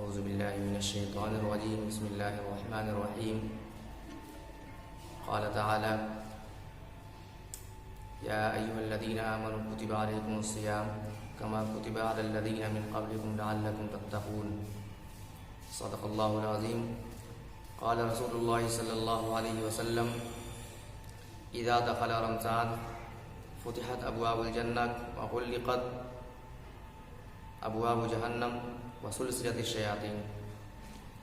أعوذ بالله من الشيطان الرجيم. بسم الله الرحمن الرحيم. قال تعالى: يا أيها الذين آمنوا كتب عليكم الصيام كما كتب على الذين من قبلكم لعلكم تتقون. صدق الله العظيم. قال رسول الله صلى الله عليه وسلم: إذا دخل رمضان فتحت أبواب الجنة وغلقت أبواب جهنم وسلسلة الشياطين،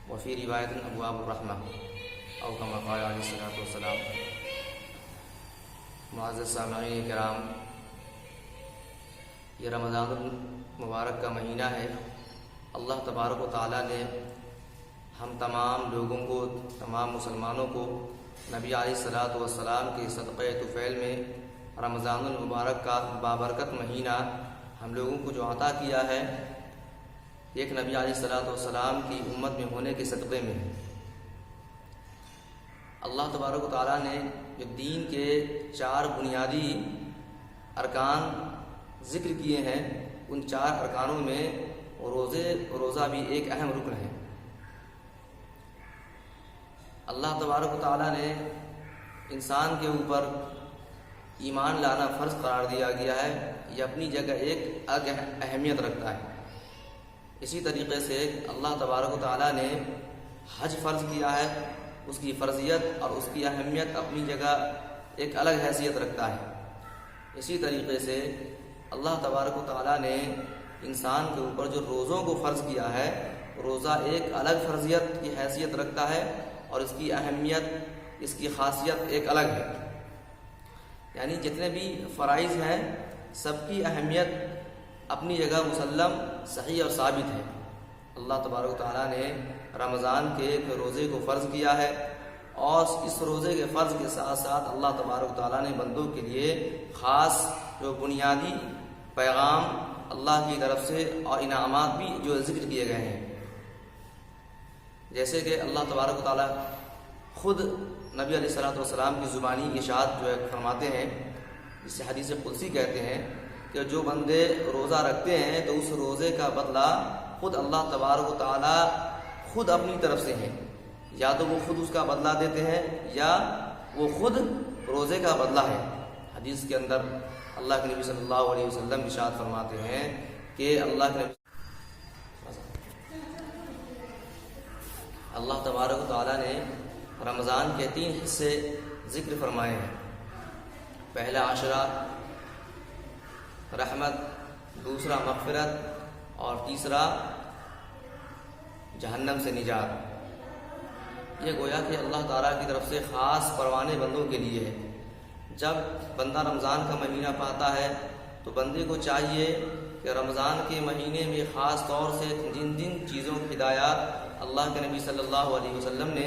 وفي روایت أبواب الرحمة أو كما قال عليه الصلاة والسلام. معزز سامعین کرام، یہ رمضان المبارک کا مہینہ ہے. اللہ تبارک و تعالیٰ نے ہم تمام لوگوں کو، تمام مسلمانوں کو نبی علیہ الصلاۃ والسلام کے صدقہ طفیل میں رمضان المبارک کا بابرکت مہینہ ہم لوگوں کو جو عطا کیا ہے، ایک نبی علیہ الصلاۃ والسلام کی امت میں ہونے کے صدقے میں. اللہ تبارک و تعالیٰ نے جو دین کے 4 بنیادی ارکان ذکر کیے ہیں، ان 4 ارکانوں میں روزہ بھی ایک اہم رکن ہے. اللہ تبارک و تعالیٰ نے انسان کے اوپر ایمان لانا فرض قرار دیا گیا ہے. یہ اپنی جگہ ایک اہمیت رکھتا ہے. اسی طریقے سے اللہ تبارک و تعالیٰ نے حج فرض کیا ہے. اس کی فرضیت اور اس کی اہمیت اپنی جگہ ایک الگ حیثیت رکھتا ہے. اسی طریقے سے اللہ تبارک و تعالیٰ نے انسان کے اوپر جو روزوں کو فرض کیا ہے، روزہ ایک الگ فرضیت کی حیثیت رکھتا ہے اور اس کی اہمیت، اس کی خاصیت ایک الگ ہے. یعنی جتنے بھی فرائض ہیں سب کی اہمیت اپنی جگہ مسلم، صحیح اور ثابت ہے. اللہ تبارک و تعالیٰ نے رمضان کے ایک روزے کو فرض کیا ہے، اور اس روزے کے فرض کے ساتھ ساتھ اللہ تبارک و تعالیٰ نے بندوں کے لیے خاص جو بنیادی پیغام اللہ کی طرف سے اور انعامات بھی جو ذکر کیے گئے ہیں. جیسے کہ اللہ تبارک و تعالیٰ خود نبی علیہ الصلاۃ والسلام کی زبانی اشاعت جو ہے فرماتے ہیں، جسے حدیث قدسی کہتے ہیں، کہ جو بندے روزہ رکھتے ہیں تو اس روزے کا بدلہ خود اللہ تبارک و تعالیٰ خود اپنی طرف سے ہیں. یا تو وہ خود اس کا بدلہ دیتے ہیں یا وہ خود روزے کا بدلہ ہے. حدیث کے اندر اللہ کے نبی صلی اللہ علیہ وسلم ارشاد فرماتے ہیں کہ اللہ تبارک و تعالیٰ نے رمضان کے 3 حصے ذکر فرمائے ہیں. پہلا عشرہ رحمت، دوسرا مغفرت اور تیسرا جہنم سے نجات. یہ گویا کہ اللہ تعالیٰ کی طرف سے خاص پروانے بندوں کے لیے ہے. جب بندہ رمضان کا مہینہ پاتا ہے تو بندے کو چاہیے کہ رمضان کے مہینے میں خاص طور سے جن چیزوں کی ہدایات اللہ کے نبی صلی اللہ علیہ وسلم نے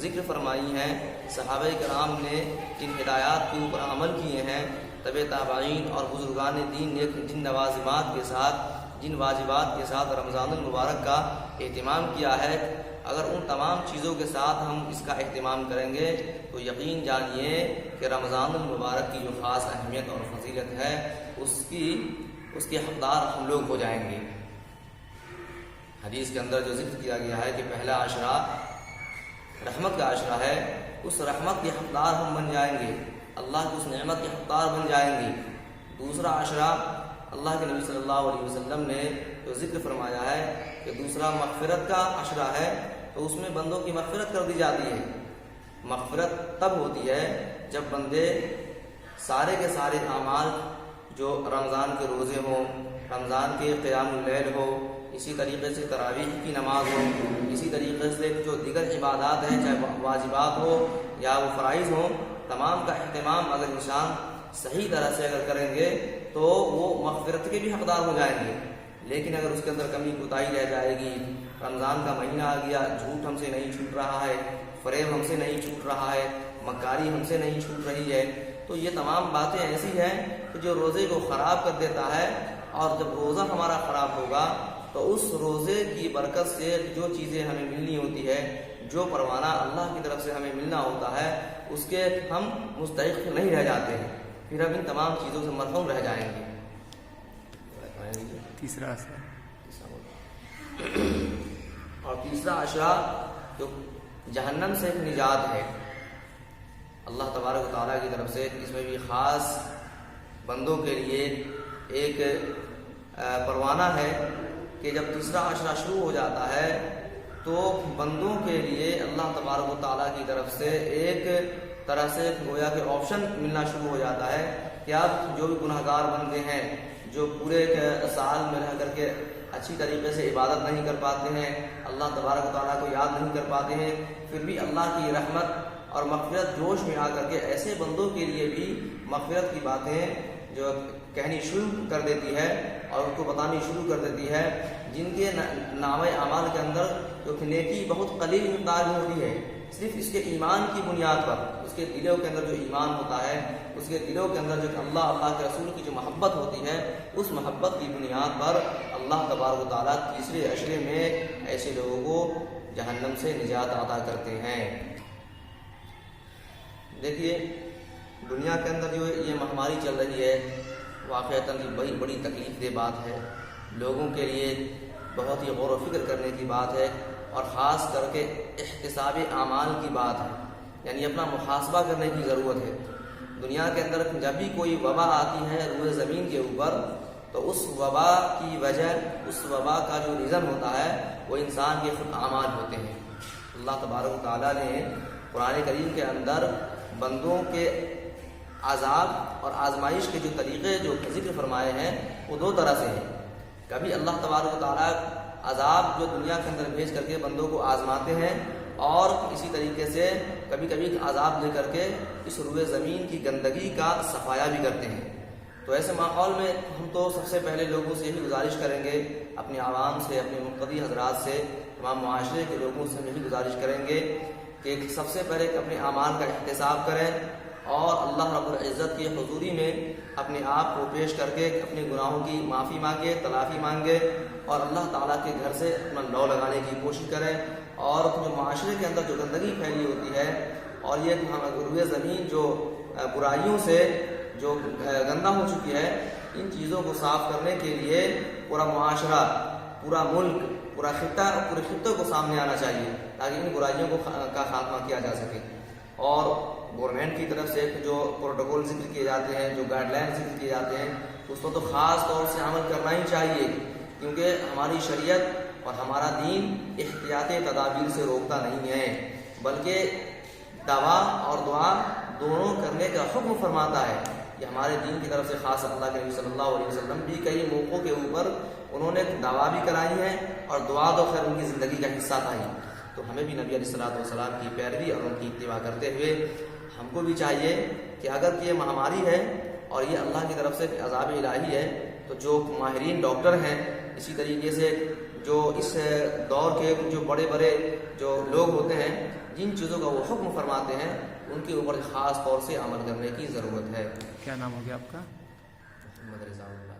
ذکر فرمائی ہیں، صحابہ کرام نے جن ہدایات کے اوپر عمل کیے ہیں، طبع تابعین اور بزرگان دین نے جن واجبات کے ساتھ رمضان المبارک کا اہتمام کیا ہے، اگر ان تمام چیزوں کے ساتھ ہم اس کا اہتمام کریں گے تو یقین جانیے کہ رمضان المبارک کی جو خاص اہمیت اور فضیلت ہے اس کے حقدار ہم لوگ ہو جائیں گے. حدیث کے اندر جو ذکر کیا گیا ہے کہ پہلا عشرہ رحمت کا عشرہ ہے، اس رحمت کے حقدار ہم بن جائیں گے، اللہ کی اس نعمت کے حقدار بن جائیں گے. دوسرا عشرہ اللہ کے نبی صلی اللہ علیہ وسلم نے جو ذکر فرمایا ہے کہ دوسرا مغفرت کا عشرہ ہے، تو اس میں بندوں کی مغفرت کر دی جاتی ہے. مغفرت تب ہوتی ہے جب بندے سارے کے سارے اعمال جو رمضان کے روزے ہوں، رمضان کے قیام اللیل ہو، اسی طریقے سے تراویح کی نماز ہو، اسی طریقے سے جو دیگر عبادات ہیں چاہے واجبات ہو یا وہ فرائض ہوں، تمام کا اہتمام اگر انسان صحیح طرح سے اگر کریں گے تو وہ مغفرت کے بھی حقدار ہو جائیں گے. لیکن اگر اس کے اندر کمی کوتاہی رہ جائے گی، رمضان کا مہینہ آ گیا، جھوٹ ہم سے نہیں چھوٹ رہا ہے، فریب ہم سے نہیں چھوٹ رہا ہے، مکاری ہم سے نہیں چھوٹ رہی ہے، تو یہ تمام باتیں ایسی ہیں کہ جو روزے کو خراب کر دیتا ہے. اور جب روزہ ہمارا خراب ہوگا تو اس روزے کی برکت سے جو چیزیں ہمیں ملنی ہوتی ہے، جو پروانہ اللہ کی طرف سے ہمیں ملنا ہوتا ہے، اس کے ہم مستحق نہیں رہ جاتے ہیں. پھر ہم ان تمام چیزوں سے محروم رہ جائیں گے. تیسرا تیسرا عشرہ جو جہنم سے ایک نجات ہے اللہ تبارک و تعالیٰ کی طرف سے، اس میں بھی خاص بندوں کے لیے ایک پروانہ ہے کہ جب تیسرا عشرہ شروع ہو جاتا ہے تو بندوں کے لیے اللہ تبارک و تعالیٰ کی طرف سے ایک طرح سے گویا کہ آپشن ملنا شروع ہو جاتا ہے کہ آپ جو بھی گناہ گار بندے ہیں، جو پورے سال میں رہ کر کے اچھی طریقے سے عبادت نہیں کر پاتے ہیں، اللہ تبارک و تعالیٰ کو یاد نہیں کر پاتے ہیں، پھر بھی اللہ کی رحمت اور مغفرت جوش میں آ کر کے ایسے بندوں کے لیے بھی مغفرت کی باتیں جو کہنی شروع کر دیتی ہے اور ان کو بتانی شروع کر دیتی ہے، جن کے نامہ اعمال کے اندر جو کہ نیکی بہت قلیل مقدار میں ہوتی ہے، صرف اس کے ایمان کی بنیاد پر، اس کے دلوں کے اندر جو ایمان ہوتا ہے، اس کے دلوں کے اندر جو اللہ کے رسول کی جو محبت ہوتی ہے، اس محبت کی بنیاد پر اللہ تبارک و تعالیٰ تیسرے عشرے میں ایسے لوگوں کو جہنم سے نجات عطا کرتے ہیں۔ دیکھیے دنیا کے اندر جو یہ مہاماری چل رہی ہے واقعتاً یہ بڑی تکلیف دہ بات ہے، لوگوں کے لیے بہت ہی غور و فکر کرنے کی بات ہے، اور خاص کر کے احتساب اعمال کی بات ہے، یعنی اپنا محاسبہ کرنے کی ضرورت ہے۔ دنیا کے اندر جب بھی کوئی وبا آتی ہے روئے زمین کے اوپر تو اس وبا کی وجہ، اس وبا کا جو ریزن ہوتا ہے وہ انسان کے خود اعمال ہوتے ہیں۔ اللہ تبارک و تعالیٰ نے قرآن کریم کے اندر بندوں کے عذاب اور آزمائش کے جو طریقے جو ذکر فرمائے ہیں وہ دو طرح سے ہیں۔ کبھی اللہ تبارک و تعالیٰ عذاب جو دنیا کے اندر بھیج کر کے بندوں کو آزماتے ہیں، اور اسی طریقے سے کبھی کبھی عذاب لے کر کے اس روئے زمین کی گندگی کا صفایا بھی کرتے ہیں۔ تو ایسے ماحول میں ہم تو سب سے پہلے لوگوں سے یہی گزارش کریں گے، اپنے عوام سے، اپنے مقتدی حضرات سے، تمام معاشرے کے لوگوں سے یہی گزارش کریں گے کہ سب سے پہلے اپنے اعمال کا احتساب کریں اور اللہ رب العزت کی حضوری میں اپنے آپ کو پیش کر کے اپنے گناہوں کی معافی مانگے، تلافی مانگے، اور اللہ تعالیٰ کے گھر سے اپنا لو لگانے کی کوشش کریں، اور جو معاشرے کے اندر جو گندگی پھیلی ہوتی ہے اور یہ روئے زمین جو برائیوں سے جو گندہ ہو چکی ہے، ان چیزوں کو صاف کرنے کے لیے پورا معاشرہ، پورا ملک، پورا خطہ، پورے خطوں کو سامنے آنا چاہیے تاکہ ان برائیوں کا خاتمہ کیا جا سکے۔ اور گورنمنٹ کی طرف سے جو پروٹوکول ذکر کیے جاتے ہیں، جو گائیڈ لائن ذکر کیے جاتے ہیں، اس پر تو خاص طور سے عمل کرنا ہی چاہیے، کیونکہ ہماری شریعت اور ہمارا دین احتیاطی تدابیر سے روکتا نہیں ہے، بلکہ دوا اور دعا دونوں کرنے کا حکم فرماتا ہے۔ یہ ہمارے دین کی طرف سے خاص اللہ کے نبی صلی اللہ علیہ وسلم بھی کئی موقعوں کے اوپر انہوں نے دعا بھی کرائی ہے، اور دعا تو خیر ان کی زندگی کا حصہ تھا ہی۔ تو ہمیں بھی نبی علیہ السلام کی پیروی اور ان کی اتباع کرتے ہوئے ہم کو بھی چاہیے کہ اگر یہ مہاماری ہے اور یہ اللہ کی طرف سے عذاب الہی ہے، تو جو ماہرین ڈاکٹر ہیں، اسی طریقے سے جو اس دور کے جو بڑے بڑے جو لوگ ہوتے ہیں، جن چیزوں کا وہ حکم فرماتے ہیں، ان کے اوپر خاص طور سے عمل کرنے کی ضرورت ہے۔ کیا نام ہو گیا آپ کا؟ محمد رضا۔